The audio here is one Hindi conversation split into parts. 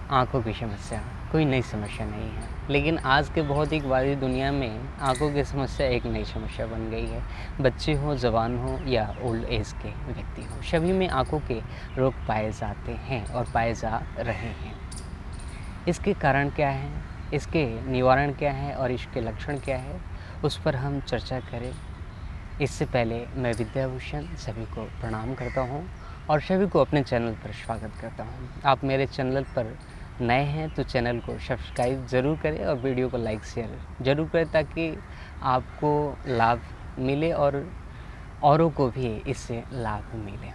आँखों की समस्या कोई नई समस्या नहीं है, लेकिन आज के भौतिकवादी दुनिया में आँखों की समस्या एक नई समस्या बन गई है। बच्चे हों, जवान हों या ओल्ड एज के व्यक्ति हों, सभी में आँखों के रोग पाए जाते हैं और पाए जा रहे हैं। इसके कारण क्या है, इसके निवारण क्या है और इसके लक्षण क्या है, उस पर हम चर्चा करें। इससे पहले मैं विद्याभूषण सभी को प्रणाम करता हूँ और सभी को अपने चैनल पर स्वागत करता हूँ। आप मेरे चैनल पर नए हैं तो चैनल को सब्सक्राइब ज़रूर करें और वीडियो को लाइक शेयर ज़रूर करें, ताकि आपको लाभ मिले और औरों को भी इससे लाभ मिले।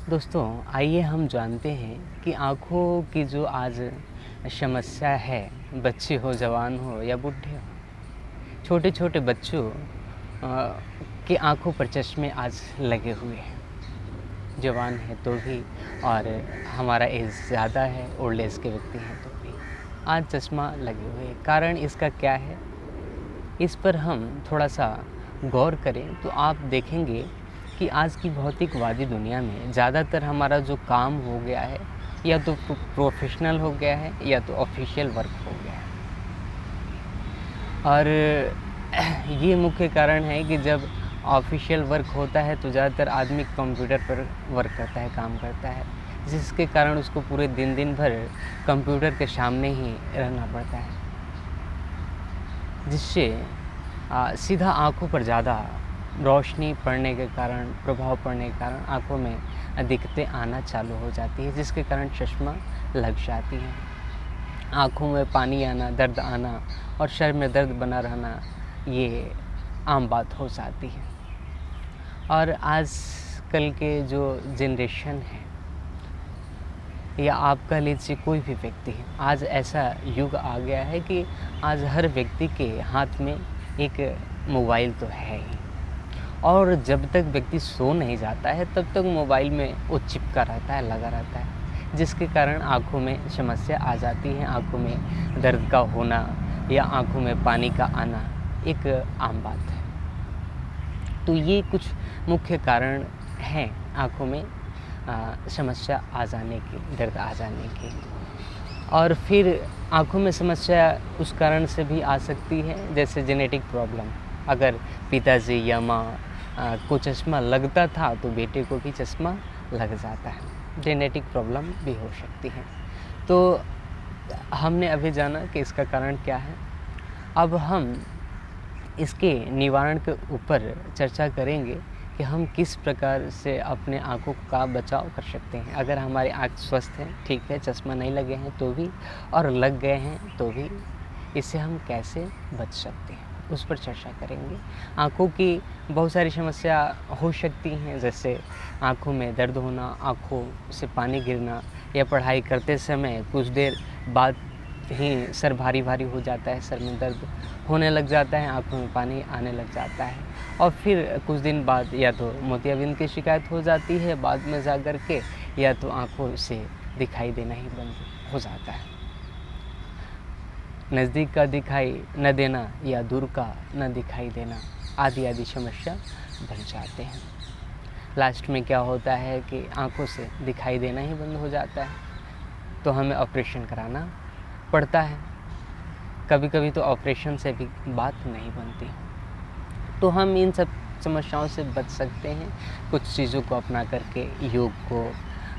दोस्तों, आइए हम जानते हैं कि आँखों की जो आज समस्या है, बच्चे हो, जवान हो या बूढ़े हो, छोटे छोटे बच्चों की आँखों पर चश्मे आज लगे हुए हैं। जवान है तो भी, और हमारा एज ज़्यादा है, ओल्ड एज के व्यक्ति हैं तो भी आज चश्मा लगे हुए हैं। कारण इसका क्या है, इस पर हम थोड़ा सा गौर करें तो आप देखेंगे कि आज की भौतिकवादी दुनिया में ज़्यादातर हमारा जो काम हो गया है, या तो प्रोफेशनल हो गया है या तो ऑफिशियल वर्क हो गया है। और ये मुख्य कारण है कि जब ऑफिशियल वर्क होता है तो ज़्यादातर आदमी कंप्यूटर पर वर्क करता है, काम करता है, जिसके कारण उसको पूरे दिन भर कंप्यूटर के सामने ही रहना पड़ता है, जिससे सीधा आँखों पर ज़्यादा रोशनी पड़ने के कारण, प्रभाव पड़ने के कारण आँखों में दिक्कतें आना चालू हो जाती है, जिसके कारण चश्मा लग जाती है। आँखों में पानी आना, दर्द आना और सर में दर्द बना रहना, ये आम बात हो जाती है। और आजकल के जो जनरेशन है, या आप कह लीजिए कोई भी व्यक्ति है, आज ऐसा युग आ गया है कि आज हर व्यक्ति के हाथ में एक मोबाइल तो है ही, और जब तक व्यक्ति सो नहीं जाता है तब तक मोबाइल में वो चिपका रहता है, लगा रहता है, जिसके कारण आँखों में समस्या आ जाती है। आँखों में दर्द का होना या आँखों में पानी का आना एक आम बात है। तो ये कुछ मुख्य कारण हैं आँखों में समस्या आ जाने की, दर्द आ जाने की। और फिर आँखों में समस्या उस कारण से भी आ सकती है, जैसे जेनेटिक प्रॉब्लम। अगर पिताजी या माँ को चश्मा लगता था तो बेटे को भी चश्मा लग जाता है, जेनेटिक प्रॉब्लम भी हो सकती है। तो हमने अभी जाना कि इसका कारण क्या है। अब हम इसके निवारण के ऊपर चर्चा करेंगे कि हम किस प्रकार से अपने आँखों का बचाव कर सकते हैं। अगर हमारी आँख स्वस्थ है, ठीक है, चश्मा नहीं लगे हैं तो भी, और लग गए हैं तो भी, इससे हम कैसे बच सकते हैं, उस पर चर्चा करेंगे। आँखों की बहुत सारी समस्या हो सकती हैं, जैसे आँखों में दर्द होना, आँखों से पानी गिरना, या पढ़ाई करते समय कुछ देर बाद ही सर भारी भारी हो जाता है, सर में दर्द होने लग जाता है, आँखों में पानी आने लग जाता है, और फिर कुछ दिन बाद या तो मोतियाबिंद की शिकायत हो जाती है बाद में जा कर के, या तो आँखों से दिखाई देना ही बंद हो जाता है। नज़दीक का दिखाई न देना या दूर का न दिखाई देना आदि आदि समस्या बन जाते हैं। लास्ट में क्या होता है कि आँखों से दिखाई देना ही बंद हो जाता है, तो हमें ऑपरेशन कराना पड़ता है। कभी कभी तो ऑपरेशन से भी बात नहीं बनती। तो हम इन सब समस्याओं से बच सकते हैं कुछ चीज़ों को अपना करके, योग को,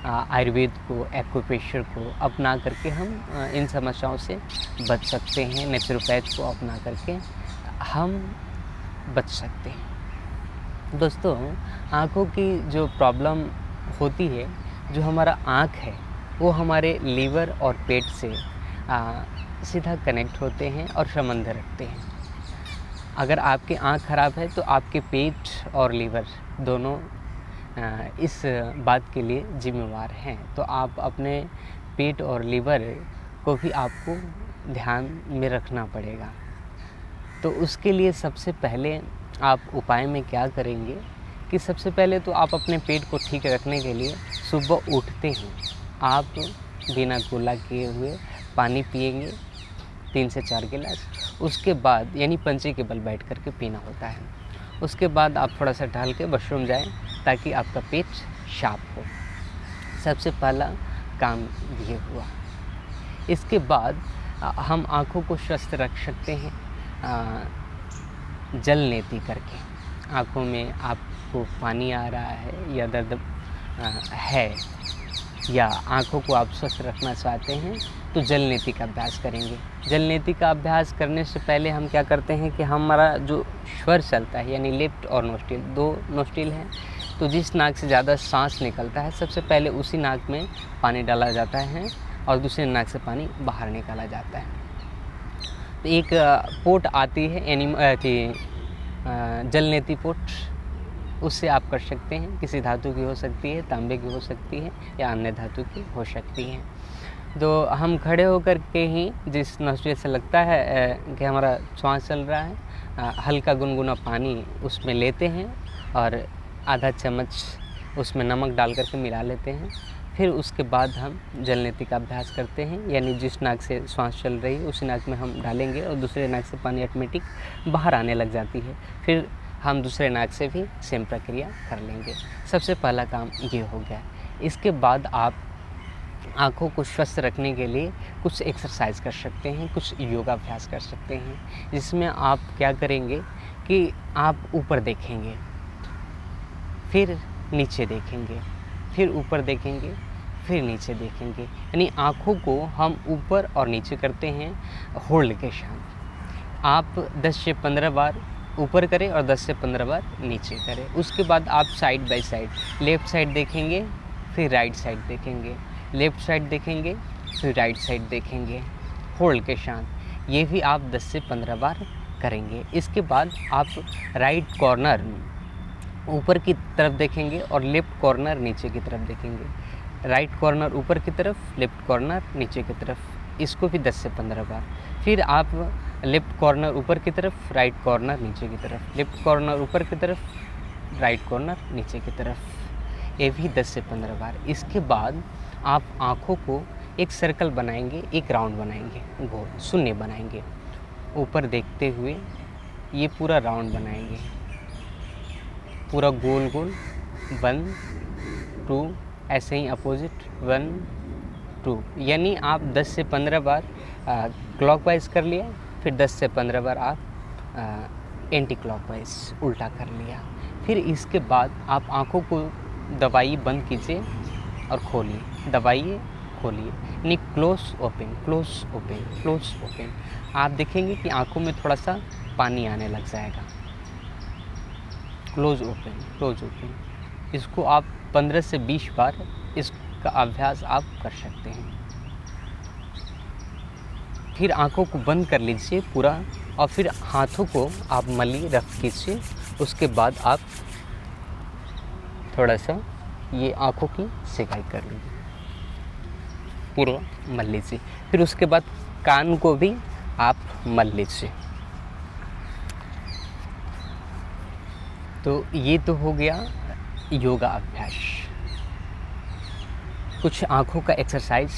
आयुर्वेद को, एक्यूप्रेशर को अपना करके हम इन समस्याओं से बच सकते हैं। नेचुरोपैथ को अपना करके हम बच सकते हैं। दोस्तों, आँखों की जो प्रॉब्लम होती है, जो हमारा आँख है वो हमारे लीवर और पेट से सीधा कनेक्ट होते हैं और संबंध रखते हैं। अगर आपकी आँख ख़राब है तो आपके पेट और लीवर दोनों इस बात के लिए जिम्मेवार हैं। तो आप अपने पेट और लीवर को भी आपको ध्यान में रखना पड़ेगा। तो उसके लिए सबसे पहले आप उपाय में क्या करेंगे कि सबसे पहले तो आप अपने पेट को ठीक रखने के लिए सुबह उठते ही आप बिना कुल्ला किए हुए पानी पिएंगे 3 से 4 गिलास। उसके बाद यानी पंचे के बल बैठ कर के पीना होता है। उसके बाद आप थोड़ा सा टहल के वॉशरूम जाएं ताकि आपका पेट साफ हो। सबसे पहला काम ये हुआ। इसके बाद हम आँखों को स्वस्थ रख सकते हैं जल नेति करके। आँखों में आपको पानी आ रहा है या दर्द है या आँखों को आप स्वस्थ रखना चाहते हैं तो जल नेति का अभ्यास करेंगे। जल नेति का अभ्यास करने से पहले हम क्या करते हैं कि हमारा जो स्वर चलता है यानी लेफ्ट और नोस्ट्रिल, 2 नोस्ट्रिल हैं, तो जिस नाक से ज़्यादा सांस निकलता है सबसे पहले उसी नाक में पानी डाला जाता है और दूसरे नाक से पानी बाहर निकाला जाता है। तो एक पोट आती है जल नेति पोट, उससे आप कर सकते हैं। किसी धातु की हो सकती है, तांबे की हो सकती है या अन्य धातु की हो सकती है। तो हम खड़े होकर के ही जिस नोस्ट्रिल से लगता है कि हमारा श्वास चल रहा है, हल्का गुनगुना पानी उसमें लेते हैं और आधा चम्मच उसमें नमक डाल करके मिला लेते हैं। फिर उसके बाद हम जल नेति का अभ्यास करते हैं, यानी जिस नाक से श्वास चल रही है उसी नाक में हम डालेंगे और दूसरे नाक से पानी ऑटोमेटिक बाहर आने लग जाती है। फिर हम दूसरे नाक से भी सेम प्रक्रिया कर लेंगे। सबसे पहला काम ये हो गया। इसके बाद आप आँखों को स्वस्थ रखने के लिए कुछ एक्सरसाइज कर सकते हैं, कुछ योगाभ्यास कर सकते हैं, जिसमें आप क्या करेंगे कि आप ऊपर देखेंगे, फिर नीचे देखेंगे, फिर ऊपर देखेंगे, फिर नीचे देखेंगे। यानी आँखों को हम ऊपर और नीचे करते हैं होल्ड के साथ। आप 10 से 15 बार ऊपर करें और 10 से 15 बार नीचे करें। उसके बाद आप side by side, left side देखेंगे, फिर राइट साइड देखेंगे, लेफ़्ट साइड देखेंगे, फिर राइट साइड देखेंगे होल्ड के साथ। ये भी आप 10 से 15 बार करेंगे। इसके बाद आप राइट कॉर्नर ऊपर की तरफ देखेंगे और लेफ़्ट कॉर्नर नीचे की तरफ देखेंगे। राइट कॉर्नर ऊपर की तरफ, लेफ़्ट कॉर्नर नीचे की तरफ। इसको भी 10 से 15 बार। फिर आप लेफ़्ट कॉर्नर ऊपर की तरफ, राइट कॉर्नर नीचे की तरफ, लेफ़्ट कॉर्नर ऊपर की तरफ, राइट कॉर्नर नीचे की तरफ। ये भी 10 से 15 बार। इसके बाद आप आँखों को एक सर्कल बनाएंगे, एक राउंड बनाएंगे, गोल शून्य बनाएंगे। ऊपर देखते हुए ये पूरा राउंड बनाएंगे, पूरा गोल गोल 1 2, ऐसे ही अपोजिट 1 2। यानी आप 10 से 15 बार क्लॉकवाइज कर लिया, फिर 10 से 15 बार आप एंटी क्लॉकवाइज उल्टा कर लिया। फिर इसके बाद आप आँखों को दबाइए, बंद कीजिए और खोलिए, दबाइए खोलिए, यानी close open, close open, close open. आप देखेंगे कि आँखों में थोड़ा सा पानी आने लग जाएगा। Close open, close open. इसको आप 15 से 20 बार इसका अभ्यास आप कर सकते हैं। फिर आँखों को बंद कर लीजिए पूरा और फिर हाथों को आप मली रख कीजिए। उसके बाद आप थोड़ा सा ये आँखों की सिकाई कर लीजिए, पूरा मल लीजिए। फिर उसके बाद कान को भी आप मल लीजिए। तो ये तो हो गया योगा अभ्यास। कुछ आँखों का एक्सरसाइज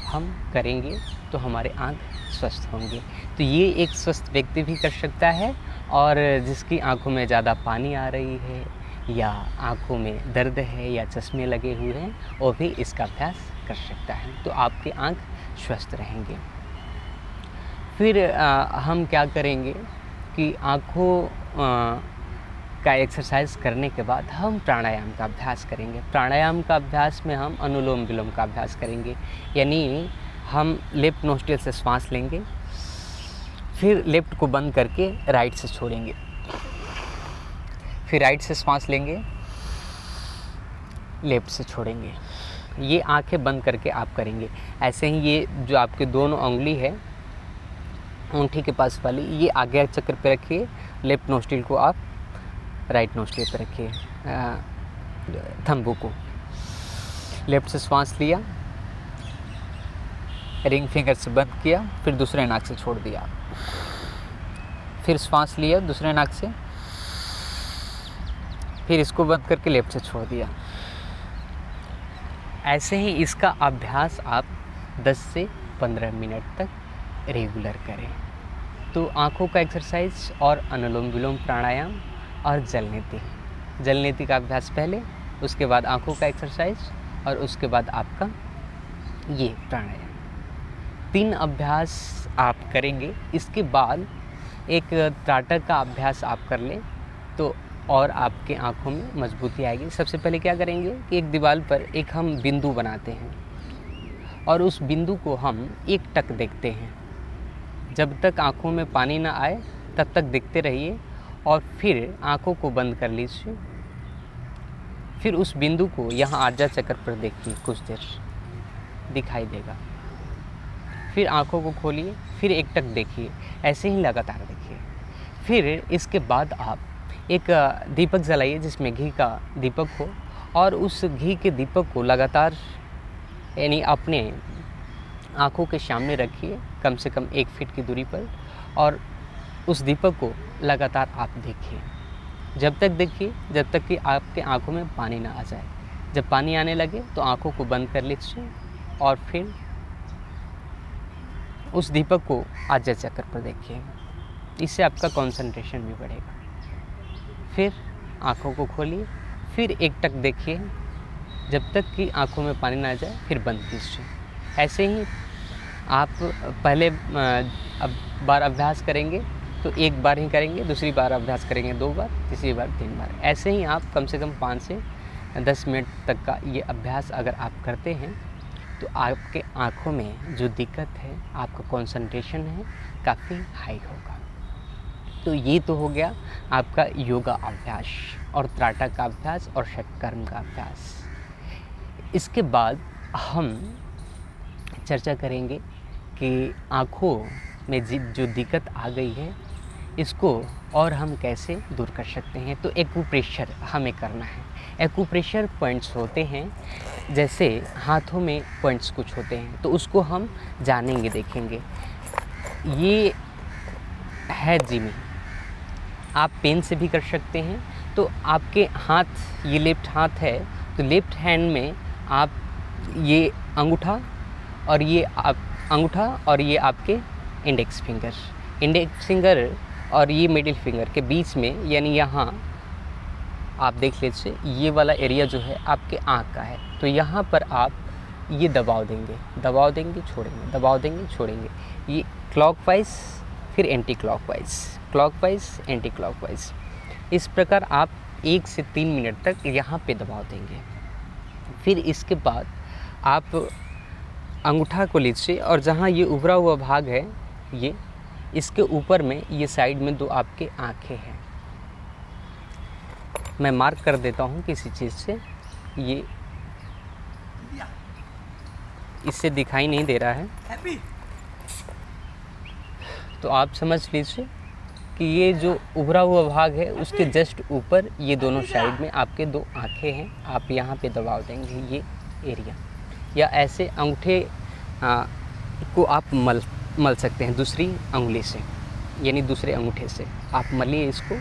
हम करेंगे तो हमारे आँख स्वस्थ होंगे। तो ये एक स्वस्थ व्यक्ति भी कर सकता है, और जिसकी आँखों में ज़्यादा पानी आ रही है या आँखों में दर्द है या चश्मे लगे हुए हैं, वो भी इसका अभ्यास कर सकता है। तो आपके आँख स्वस्थ रहेंगे। फिर हम क्या करेंगे कि आँखों का एक्सरसाइज करने के बाद हम प्राणायाम का अभ्यास करेंगे। प्राणायाम का अभ्यास में हम अनुलोम विलोम का अभ्यास करेंगे, यानी हम लेफ्ट नोस्ट्रिल से श्वास लेंगे, फिर लेफ्ट को बंद करके राइट से छोड़ेंगे, फिर राइट से श्वास लेंगे, लेफ्ट से छोड़ेंगे। ये आंखें बंद करके आप करेंगे। ऐसे ही ये जो आपके दोनों उंगली है अंगूठी के पास वाली, ये आगे चक्र पे रखिए, लेफ्ट नोस्ट्रिल को आप राइट नोस्ट्रिल पे रखिए, थंबों को। लेफ्ट से श्वास लिया, रिंग फिंगर से बंद किया, फिर दूसरे नाक से छोड़ दिया, फिर श्वास लिया दूसरे नाक से, फिर इसको बंद करके लेफ्ट से छोड़ दिया। ऐसे ही इसका अभ्यास आप 10 से 15 मिनट तक रेगुलर करें। तो आँखों का एक्सरसाइज और अनुलोम विलोम प्राणायाम और जल नीति का अभ्यास पहले, उसके बाद आँखों का एक्सरसाइज और उसके बाद आपका ये प्राणायाम 3 अभ्यास आप करेंगे। इसके बाद एक त्राटक का अभ्यास आप कर लें तो और आपके आँखों में मजबूती आएगी। सबसे पहले क्या करेंगे कि एक दीवार पर एक हम बिंदु बनाते हैं और उस बिंदु को हम एकटक देखते हैं। जब तक आँखों में पानी ना आए तब तक देखते रहिए और फिर आँखों को बंद कर लीजिए। फिर उस बिंदु को यहाँ आज्ञा चक्र पर देखिए, कुछ देर दिखाई देगा। फिर आँखों को खोलिए, फिर एकटक देखिए, ऐसे ही लगातार देखिए। फिर इसके बाद आप एक दीपक जलाइए जिसमें घी का दीपक हो और उस घी के दीपक को लगातार यानी अपने आँखों के सामने रखिए, कम से कम 1 फीट की दूरी पर, और उस दीपक को लगातार आप देखिए। जब तक देखिए जब तक कि आपके आँखों में पानी ना आ जाए। जब पानी आने लगे तो आँखों को बंद कर लीजिए और फिर उस दीपक को आज्ञा चक्र पर देखिए। इससे आपका कंसंट्रेशन भी बढ़ेगा। फिर आँखों को खोलिए, फिर एकटक देखिए जब तक कि आँखों में पानी ना आ जाए, फिर बंद कीजिए। ऐसे ही आप पहले बार अभ्यास करेंगे तो 1 बार ही करेंगे, दूसरी बार अभ्यास करेंगे 2 बार, तीसरी बार 3 बार। ऐसे ही आप कम से कम 5 से 10 मिनट तक का ये अभ्यास अगर आप करते हैं तो आपके आँखों में जो दिक्कत है, आपका कंसंट्रेशन है, काफ़ी हाई होगा। तो ये तो हो गया आपका योगा अभ्यास और त्राटक का अभ्यास और षटकर्म का अभ्यास। इसके बाद हम चर्चा करेंगे कि आँखों में जो दिक्कत आ गई है इसको और हम कैसे दूर कर सकते हैं। तो एक्यूप्रेशर हमें करना है। एक्यूप्रेशर पॉइंट्स होते हैं, जैसे हाथों में पॉइंट्स कुछ होते हैं, तो उसको हम जानेंगे, देखेंगे। ये है जिमी, आप पेन से भी कर सकते हैं। तो आपके हाथ, ये लेफ्ट हाथ है तो लेफ्ट हैंड में आप ये अंगूठा और ये आपके इंडेक्स फिंगर और ये मिडिल फिंगर के बीच में, यानी यहाँ आप देख लीजिए, ये वाला एरिया जो है आपके आँख का है। तो यहाँ पर आप ये दबाव देंगे, छोड़ेंगे, दबाव देंगे, छोड़ेंगे। ये क्लॉकवाइज, फिर एंटी क्लॉकवाइज, एंटी क्लॉकवाइज। इस प्रकार आप 1 से 3 मिनट तक यहाँ पे दबाव देंगे। फिर इसके बाद आप अंगूठा को लीजिए और जहाँ ये उभरा हुआ भाग है, ये इसके ऊपर में, ये साइड में 2 आपके आँखें हैं। मैं मार्क कर देता हूँ किसी चीज़ से, ये इससे दिखाई नहीं दे रहा है तो आप समझ लीजिए कि ये जो उभरा हुआ भाग है उसके जस्ट ऊपर ये दोनों साइड में आपके 2 आँखें हैं। आप यहाँ पे दबाव देंगे, ये एरिया, या ऐसे अंगूठे को आप मल सकते हैं दूसरी अंगुली से, यानी दूसरे अंगूठे से आप मलिए इसको,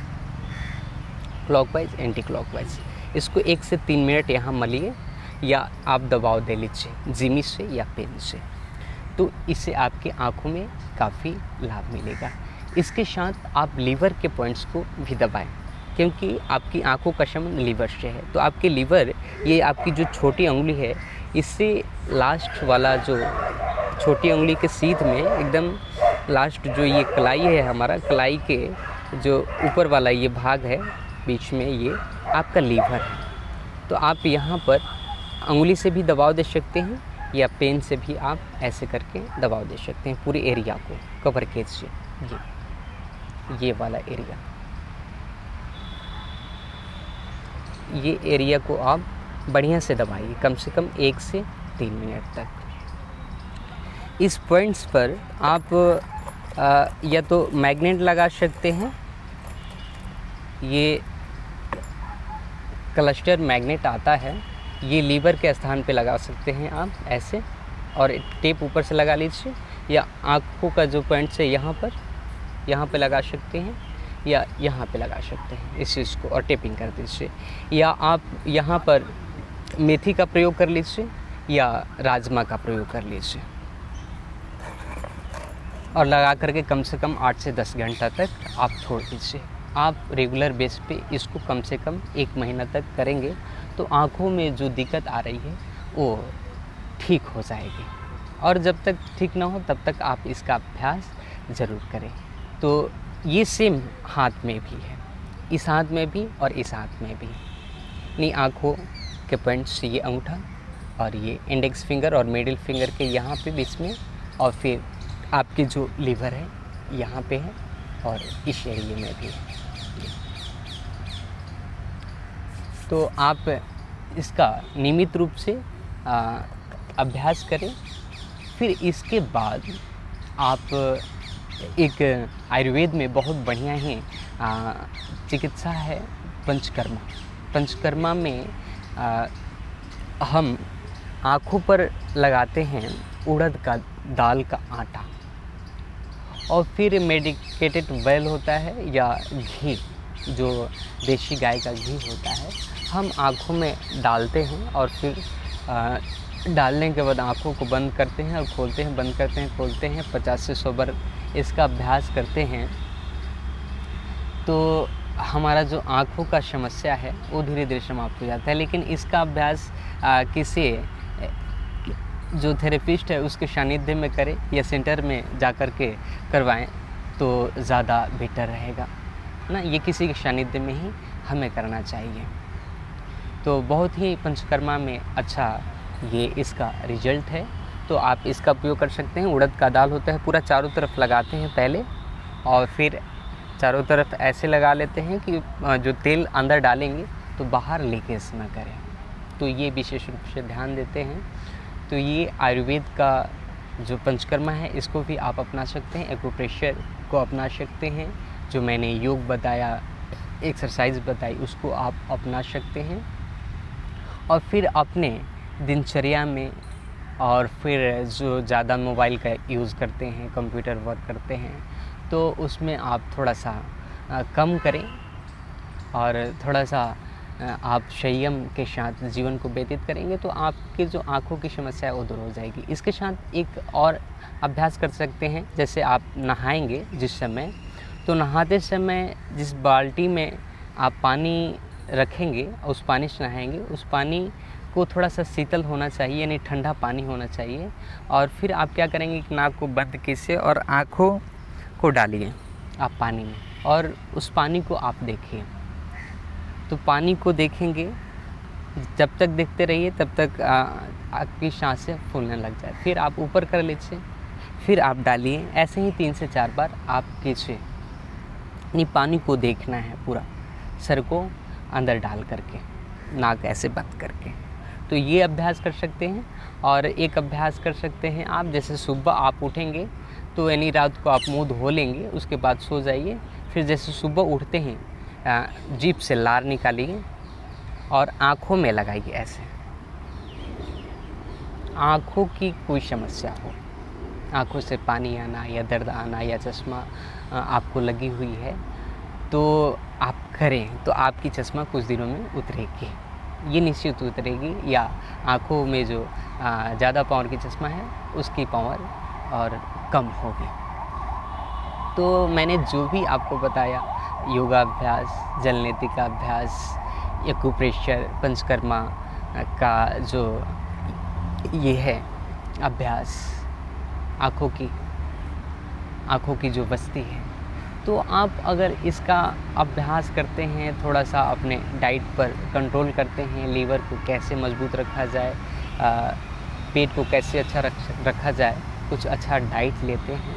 क्लॉकवाइज, एंटी क्लॉकवाइज। इसको 1 से 3 मिनट यहाँ मलिए या आप दबाव दे लीजिए जिमी से या पेन से। तो इससे आपके आँखों में काफ़ी लाभ मिलेगा। इसके साथ आप लीवर के पॉइंट्स को भी दबाएं, क्योंकि आपकी आँखों का संबंध लीवर से है। तो आपके लीवर, ये आपकी जो छोटी उंगली है, इससे लास्ट वाला जो छोटी उंगली के सीध में एकदम लास्ट जो ये कलाई है, हमारा कलाई के जो ऊपर वाला ये भाग है बीच में, ये आपका लीवर है। तो आप यहाँ पर उंगली से भी दबाव दे सकते हैं या पेन से भी आप ऐसे करके दबाव दे सकते हैं। पूरे एरिया को कवर कीजिए, ये वाला एरिया, ये एरिया को आप बढ़िया से दबाइए, कम से कम 1 से 3 मिनट तक। इस पॉइंट्स पर आप या तो मैग्नेट लगा सकते हैं, ये क्लस्टर मैग्नेट आता है, ये लीवर के स्थान पे लगा सकते हैं आप ऐसे, और टेप ऊपर से लगा लीजिए, या आँखों का जो पॉइंट्स है यहाँ पे लगा सकते हैं या यहाँ पे लगा सकते हैं इस चीज़ को, और टेपिंग कर दीजिए। या आप यहाँ पर मेथी का प्रयोग कर लीजिए या राजमा का प्रयोग कर लीजिए, और लगा करके कम से कम 8 से 10 घंटा तक आप छोड़ दीजिए। आप रेगुलर बेस पे इसको कम से कम 1 महीना तक करेंगे तो आँखों में जो दिक्कत आ रही है वो ठीक हो जाएगी। और जब तक ठीक ना हो तब तक आप इसका अभ्यास ज़रूर करें। तो ये सेम हाथ में भी है, इस हाथ में भी और इस हाथ में भी। अपनी आँखों के पॉइंट्स ये अंगूठा और ये इंडेक्स फिंगर और मिडिल फिंगर के यहाँ पे बीच में, और फिर आपके जो लीवर है यहाँ पे है और इस एरिया में भी है। तो आप इसका नियमित रूप से अभ्यास करें। फिर इसके बाद आप एक आयुर्वेद में बहुत बढ़िया ही चिकित्सा है पंचकर्मा। पंचकर्मा में हम आँखों पर लगाते हैं उड़द का दाल का आटा, और फिर मेडिकेटेड ऑयल होता है या घी, जो देसी गाय का घी होता है, हम आँखों में डालते हैं और फिर डालने के बाद आँखों को बंद करते हैं और खोलते हैं, बंद करते हैं, खोलते हैं। 50 से 100 बार इसका अभ्यास करते हैं तो हमारा जो आँखों का समस्या है वो धीरे धीरे समाप्त हो जाता है। लेकिन इसका अभ्यास किसी जो थेरेपिस्ट है उसके सानिध्य में करें या सेंटर में जा कर के करवाएं तो ज़्यादा बेटर रहेगा ना। ये किसी के सानिध्य में ही हमें करना चाहिए। तो बहुत ही पंचकर्मा में अच्छा ये इसका रिजल्ट है। तो आप इसका उपयोग कर सकते हैं। उड़द का दाल होता है, पूरा चारों तरफ लगाते हैं पहले, और फिर चारों तरफ ऐसे लगा लेते हैं कि जो तेल अंदर डालेंगे तो बाहर लीकेज ना करें। तो ये विशेष रूप से ध्यान देते हैं। तो ये आयुर्वेद का जो पंचकर्मा है इसको भी आप अपना सकते हैं। एक्यूप्रेशर को अपना सकते हैं। जो मैंने योग बताया, एक्सरसाइज बताई, उसको आप अपना सकते हैं। और फिर अपने दिनचर्या में, और फिर जो ज़्यादा मोबाइल का यूज़ करते हैं, कंप्यूटर वर्क करते हैं, तो उसमें आप थोड़ा सा कम करें और थोड़ा सा आप संयम के साथ जीवन को व्यतीत करेंगे तो आपके जो आँखों की समस्या है वो दूर हो जाएगी। इसके साथ एक और अभ्यास कर सकते हैं। जैसे आप नहाएंगे जिस समय, तो नहाते समय जिस बाल्टी में आप पानी रखेंगे उस पानी से नहाएंगे, उस पानी को थोड़ा सा शीतल होना चाहिए, यानी ठंडा पानी होना चाहिए। और फिर आप क्या करेंगे कि नाक को बंद कीजिए और आँखों को डालिए आप पानी में, और उस पानी को आप देखिए। तो पानी को देखेंगे, जब तक देखते रहिए तब तक आपकी सांसें फूलने लग जाए। फिर आप ऊपर कर लीजिए, फिर आप डालिए। ऐसे ही 3 से 4 बार आप कीजिए। नहीं, पानी को देखना है पूरा, सर को अंदर डाल करके, नाक ऐसे बंद करके। तो ये अभ्यास कर सकते हैं। और एक अभ्यास कर सकते हैं आप, जैसे सुबह आप उठेंगे तो यानी रात को आप मुँह धो लेंगे, उसके बाद सो जाइए। फिर जैसे सुबह उठते हैं जीभ से लार निकालिए और आँखों में लगाइए। ऐसे आँखों की कोई समस्या हो, आँखों से पानी आना या दर्द आना या चश्मा आपको लगी हुई है, तो आप करें तो आपकी चश्मा कुछ दिनों में उतरेगी, ये निश्चित उतरेगी। या आँखों में जो ज़्यादा पावर की चश्मा है उसकी पावर और कम होगी। तो मैंने जो भी आपको बताया, योगाभ्यास, जलनेति का अभ्यास, एक्यूप्रेशर, पंचकर्मा का जो ये है अभ्यास, आँखों की जो बस्ती है, तो आप अगर इसका अभ्यास करते हैं, थोड़ा सा अपने डाइट पर कंट्रोल करते हैं, लीवर को कैसे मजबूत रखा जाए, पेट को कैसे अच्छा रखा जाए, कुछ अच्छा डाइट लेते हैं,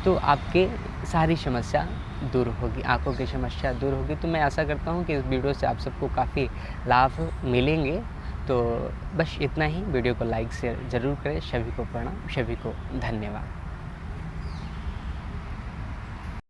तो आपके सारी समस्या दूर होगी, आँखों की समस्या दूर होगी। तो मैं आशा करता हूँ कि इस वीडियो से आप सबको काफ़ी लाभ मिलेंगे। तो बस इतना ही। वीडियो को लाइक शेयर ज़रूर करें। सभी को प्रणाम, सभी को धन्यवाद।